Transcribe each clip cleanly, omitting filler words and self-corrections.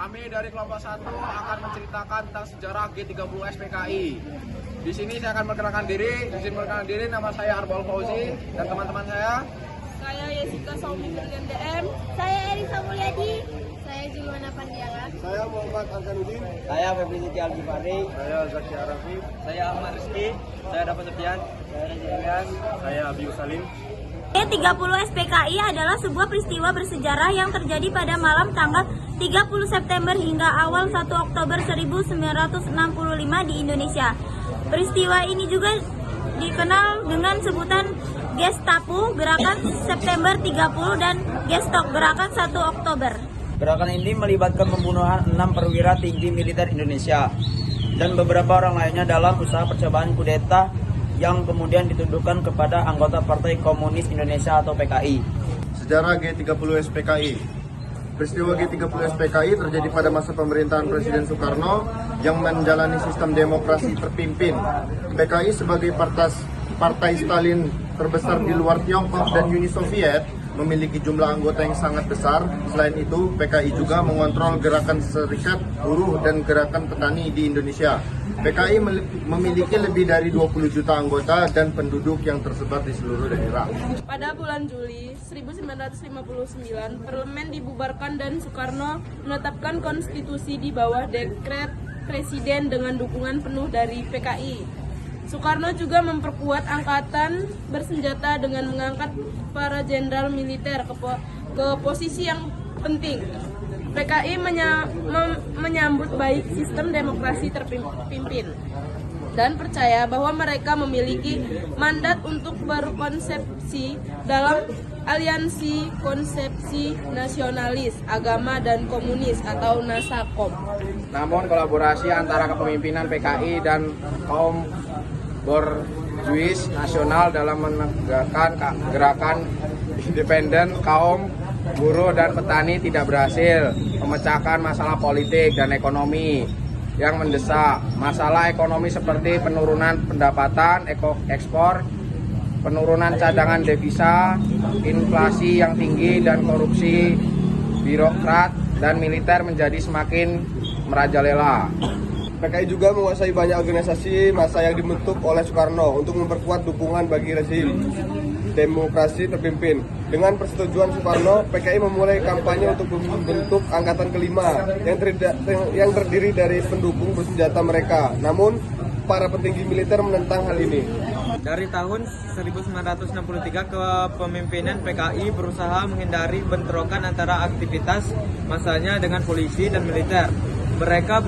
Kami dari kelompok 1 akan menceritakan tentang sejarah G30 SPKI. Di sini saya akan memperkenalkan diri. Nama saya Arbol Fauzi dan teman-teman saya. Saya Yesika Saumi Firlian DM. Saya Erisa Mulyadi. Saya Julwana Pandiala. Saya Muhammad Arkanudin. Saya Febri Siti Al-Ghifari. Saya Zaki Arafi. Saya Ahmad Rizky. Saya Dapat Sepian. Saya Reza Ilian. Saya Abiyu Salim. G30 SPKI adalah sebuah peristiwa bersejarah yang terjadi pada malam tanggal 30 September hingga awal 1 Oktober 1965 di Indonesia. Peristiwa ini juga dikenal dengan sebutan Gestapo, Gerakan September 30, dan Gestok, Gerakan 1 Oktober. Gerakan ini melibatkan pembunuhan 6 perwira tinggi militer Indonesia dan beberapa orang lainnya dalam usaha percobaan kudeta yang kemudian ditundukkan kepada anggota Partai Komunis Indonesia atau PKI. Sejarah G30 SPKI. Peristiwa G30 SPKI terjadi pada masa pemerintahan Presiden Soekarno yang menjalani sistem demokrasi terpimpin. PKI sebagai partai Stalin terbesar di luar Tiongkok dan Uni Soviet memiliki jumlah anggota yang sangat besar. Selain itu, PKI juga mengontrol gerakan serikat buruh dan gerakan petani di Indonesia. PKI memiliki lebih dari 20 juta anggota dan penduduk yang tersebar di seluruh daerah. Pada bulan Juli 1959, parlemen dibubarkan dan Soekarno menetapkan konstitusi di bawah dekret presiden dengan dukungan penuh dari PKI. Soekarno juga memperkuat angkatan bersenjata dengan mengangkat para jenderal militer ke posisi yang penting. PKI menyambut baik sistem demokrasi terpimpin dan percaya bahwa mereka memiliki mandat untuk berkonsepsi dalam aliansi konsepsi nasionalis, agama, dan komunis atau NASAKOM. Namun kolaborasi antara kepemimpinan PKI dan kaum borjuis nasional dalam menegakkan gerakan independen kaum buruh dan petani tidak berhasil memecahkan masalah politik dan ekonomi yang mendesak. Masalah ekonomi seperti penurunan pendapatan ekspor, penurunan cadangan devisa, inflasi yang tinggi, dan korupsi birokrat dan militer menjadi semakin merajalela. PKI juga menguasai banyak organisasi massa yang dibentuk oleh Soekarno untuk memperkuat dukungan bagi rezim demokrasi terpimpin. Dengan persetujuan Soekarno, PKI memulai kampanye untuk membentuk Angkatan Kelima yang terdiri dari pendukung bersenjata mereka. Namun, para petinggi militer menentang hal ini. Dari tahun 1963, kepemimpinan PKI berusaha menghindari bentrokan antara aktivitas massanya dengan polisi dan militer. Mereka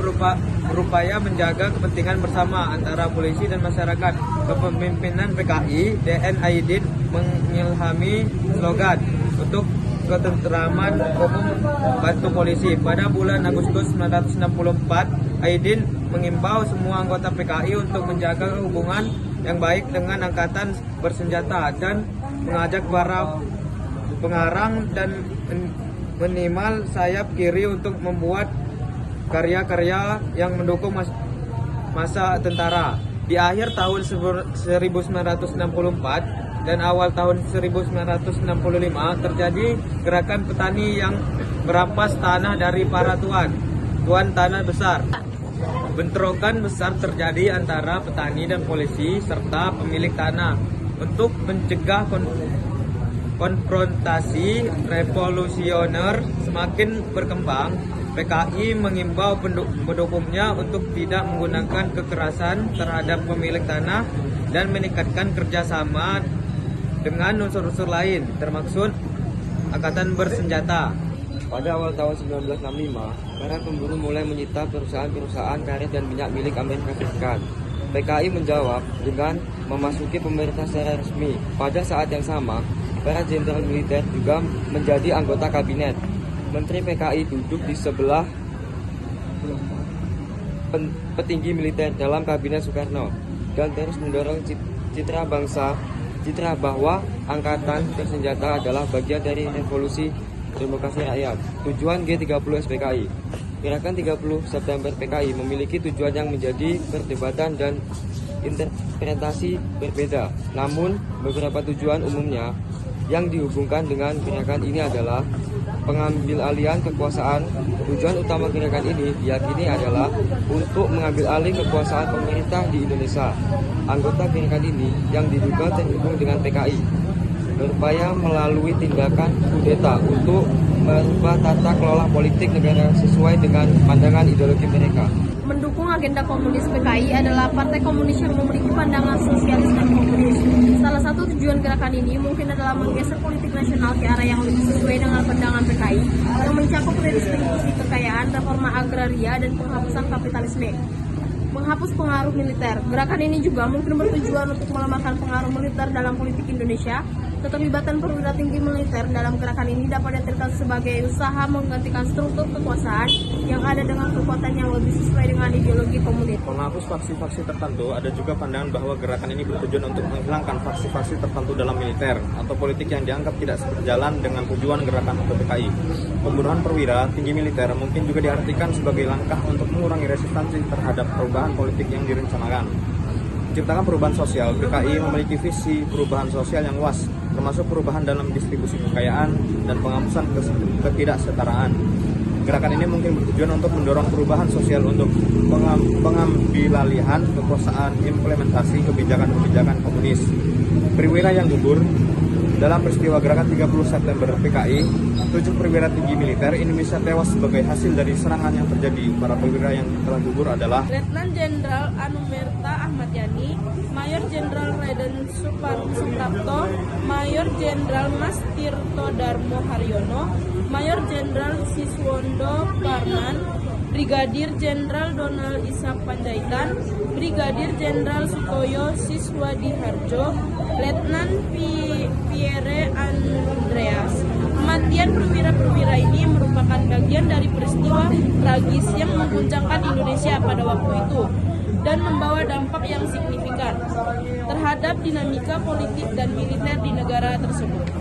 berupaya menjaga kepentingan bersama antara polisi dan masyarakat. Kepemimpinan PKI, DN Aidin, mengilhami slogan untuk ketentraman umum bantu polisi. Pada bulan Agustus 1964, Aidin mengimbau semua anggota PKI untuk menjaga hubungan yang baik dengan angkatan bersenjata dan mengajak para pengarang dan minimal sayap kiri untuk membuat karya-karya yang mendukung masa tentara. Di akhir tahun 1964 dan awal tahun 1965 terjadi gerakan petani yang merampas tanah dari para tuan tanah besar. Bentrokan besar terjadi antara petani dan polisi serta pemilik tanah. Untuk mencegah konfrontasi revolusioner semakin berkembang, PKI mengimbau pendukungnya untuk tidak menggunakan kekerasan terhadap pemilik tanah dan meningkatkan kerjasama dengan unsur-unsur lain, termasuk angkatan bersenjata. Pada awal tahun 1965, para pemburu mulai menyita perusahaan-perusahaan karet dan minyak milik Amerika Serikat. PKI menjawab dengan memasuki pemerintah secara resmi. Pada saat yang sama, para jenderal militer juga menjadi anggota kabinet. Menteri PKI duduk di sebelah petinggi militer dalam kabinet Soekarno dan terus mendorong citra bahwa angkatan bersenjata adalah bagian dari revolusi demokrasi rakyat. Tujuan G30 SPKI. Gerakan 30 September PKI memiliki tujuan yang menjadi perdebatan dan interpretasi berbeda. Namun, beberapa tujuan umumnya yang dihubungkan dengan gerakan ini adalah pengambil alihan kekuasaan. Tujuan utama gerakan ini diyakini adalah untuk mengambil alih kekuasaan pemerintah di Indonesia. Anggota gerakan ini yang diduga terhubung dengan PKI berupaya melalui tindakan kudeta untuk merubah tata kelola politik negara sesuai dengan pandangan ideologi mereka. Mendukung agenda komunis PKI adalah partai komunis yang memiliki pandangan sosialis dan komunis. Salah satu tujuan gerakan ini mungkin adalah menggeser politik nasional ke arah yang lebih sesuai dengan pandangan PKI yang mencakup redistribusi kekayaan, reforma agraria, dan penghapusan kapitalisme. Menghapus pengaruh militer. Gerakan ini juga mungkin bertujuan untuk melemahkan pengaruh militer dalam politik Indonesia. Keterlibatan perwira tinggi militer dalam gerakan ini dapat diartikan sebagai usaha menggantikan struktur kekuasaan yang ada dengan kekuatan yang lebih sesuai dengan ideologi komunis. Menghapus faksi-faksi tertentu, ada juga pandangan bahwa gerakan ini bertujuan untuk menghilangkan faksi-faksi tertentu dalam militer atau politik yang dianggap tidak sejalan dengan tujuan gerakan atau PKI. Pembunuhan perwira tinggi militer mungkin juga diartikan sebagai langkah untuk mengurangi resistensi terhadap perubahan politik yang direncanakan. Menciptakan perubahan sosial, PKI memiliki visi perubahan sosial yang luas, termasuk perubahan dalam distribusi kekayaan dan penghapusan ketidaksetaraan. Gerakan ini mungkin bertujuan untuk mendorong perubahan sosial untuk pengambilalihan kekuasaan implementasi kebijakan-kebijakan komunis. Perwira yang gugur dalam peristiwa gerakan 30 September PKI, 7 perwira tinggi militer Indonesia tewas sebagai hasil dari serangan yang terjadi. Para perwira yang telah gugur adalah Letnan Jenderal Anumerta Ahmad Yani, Mayor Jenderal Raden Suprapto, Mayor Jenderal Mas Tirto Darmo Haryono, Mayor Jenderal Siswondo Parman, Brigadir Jenderal Donald Isa Panjaitan, Brigadir Jenderal Sutoyo Siswadi Harjo, Letnan Pierre Andreas. Kematian perwira-perwira ini merupakan bagian dari peristiwa tragis yang mengguncangkan Indonesia pada waktu itu dan membawa dampak yang signifikan terhadap dinamika politik dan militer di negara tersebut.